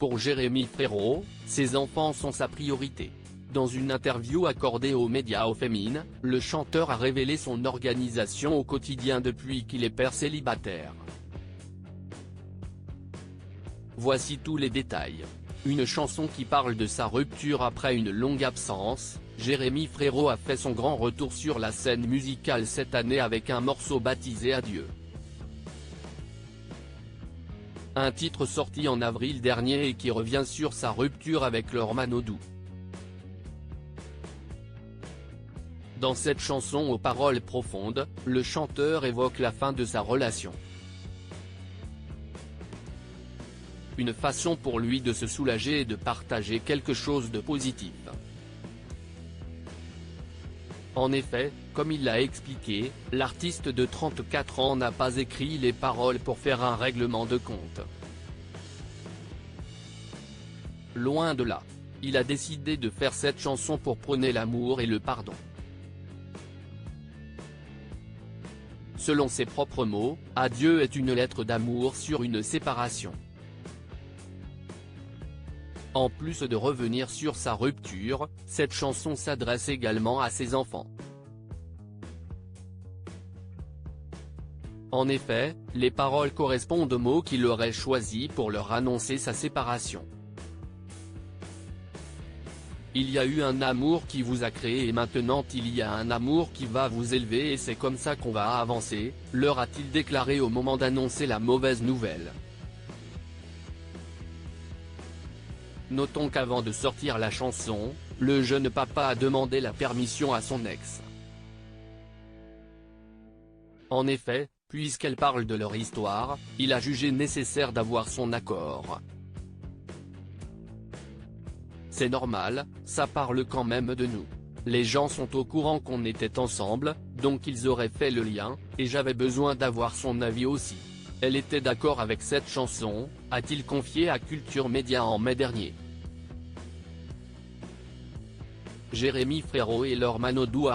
Pour Jérémy Frérot, ses enfants sont sa priorité. Dans une interview accordée aux médias au féminin, le chanteur a révélé son organisation au quotidien depuis qu'il est père célibataire. Voici tous les détails. Une chanson qui parle de sa rupture après une longue absence. Jérémy Frérot a fait son grand retour sur la scène musicale cette année avec un morceau baptisé Adieu. Un titre sorti en avril dernier et qui revient sur sa rupture avec Laure Manodou. Dans cette chanson aux paroles profondes, le chanteur évoque la fin de sa relation. Une façon pour lui de se soulager et de partager quelque chose de positif. En effet, comme il l'a expliqué, l'artiste de 34 ans n'a pas écrit les paroles pour faire un règlement de compte. Loin de là. Il a décidé de faire cette chanson pour prôner l'amour et le pardon. Selon ses propres mots, Adieu est une lettre d'amour sur une séparation. En plus de revenir sur sa rupture, cette chanson s'adresse également à ses enfants. En effet, les paroles correspondent aux mots qu'il aurait choisis pour leur annoncer sa séparation. Il y a eu un amour qui vous a créé et maintenant il y a un amour qui va vous élever et c'est comme ça qu'on va avancer, leur a-t-il déclaré au moment d'annoncer la mauvaise nouvelle. Notons qu'avant de sortir la chanson, le jeune papa a demandé la permission à son ex. En effet, puisqu'elle parle de leur histoire, il a jugé nécessaire d'avoir son accord. C'est normal, ça parle quand même de nous. Les gens sont au courant qu'on était ensemble, donc ils auraient fait le lien, et j'avais besoin d'avoir son avis aussi. Elle était d'accord avec cette chanson, a-t-il confié à Culture Média en mai dernier. Jérémy Frérot et Laure Manodou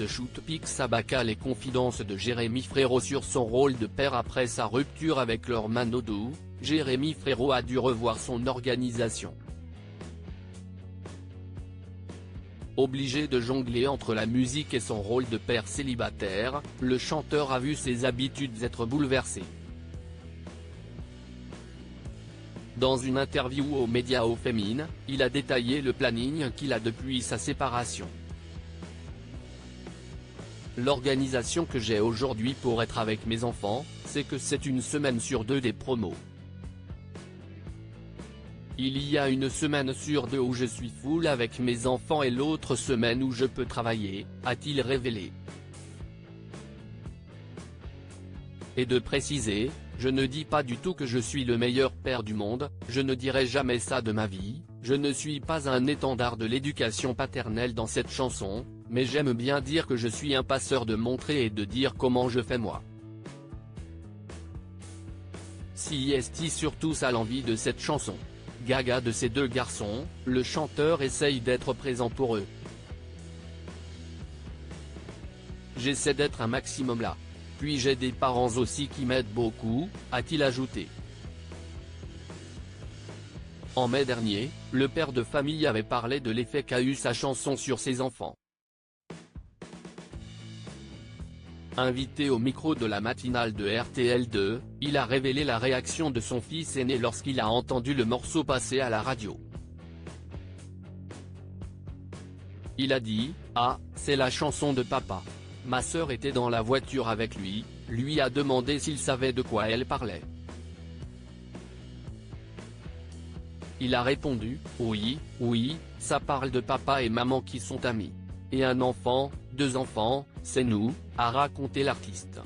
@shootpixabaka. Les confidences de Jérémy Frérot sur son rôle de père après sa rupture avec Laure Manodou. Jérémy Frérot a dû revoir son organisation. Obligé de jongler entre la musique et son rôle de père célibataire, le chanteur a vu ses habitudes être bouleversées. Dans une interview aux médias au féminin, il a détaillé le planning qu'il a depuis sa séparation. L'organisation que j'ai aujourd'hui pour être avec mes enfants, c'est que c'est une semaine sur deux des promos. Il y a une semaine sur deux où je suis full avec mes enfants et l'autre semaine où je peux travailler, a-t-il révélé. Et de préciser, je ne dis pas du tout que je suis le meilleur père du monde, je ne dirai jamais ça de ma vie, je ne suis pas un étendard de l'éducation paternelle dans cette chanson, mais j'aime bien dire que je suis un passeur de montrer et de dire comment je fais moi. Si est surtout ça l'envie de cette chanson. Gaga de ces deux garçons, le chanteur essaye d'être présent pour eux. J'essaie d'être un maximum là. Puis j'ai des parents aussi qui m'aident beaucoup, a-t-il ajouté. En mai dernier, le père de famille avait parlé de l'effet qu'a eu sa chanson sur ses enfants. Invité au micro de la matinale de RTL2, il a révélé la réaction de son fils aîné lorsqu'il a entendu le morceau passer à la radio. Il a dit « Ah, c'est la chanson de papa. Ma sœur était dans la voiture avec lui a demandé s'il savait de quoi elle parlait. Il a répondu « Oui, ça parle de papa et maman qui sont amis. Et un enfant, 2 enfants, c'est nous », a raconté l'artiste.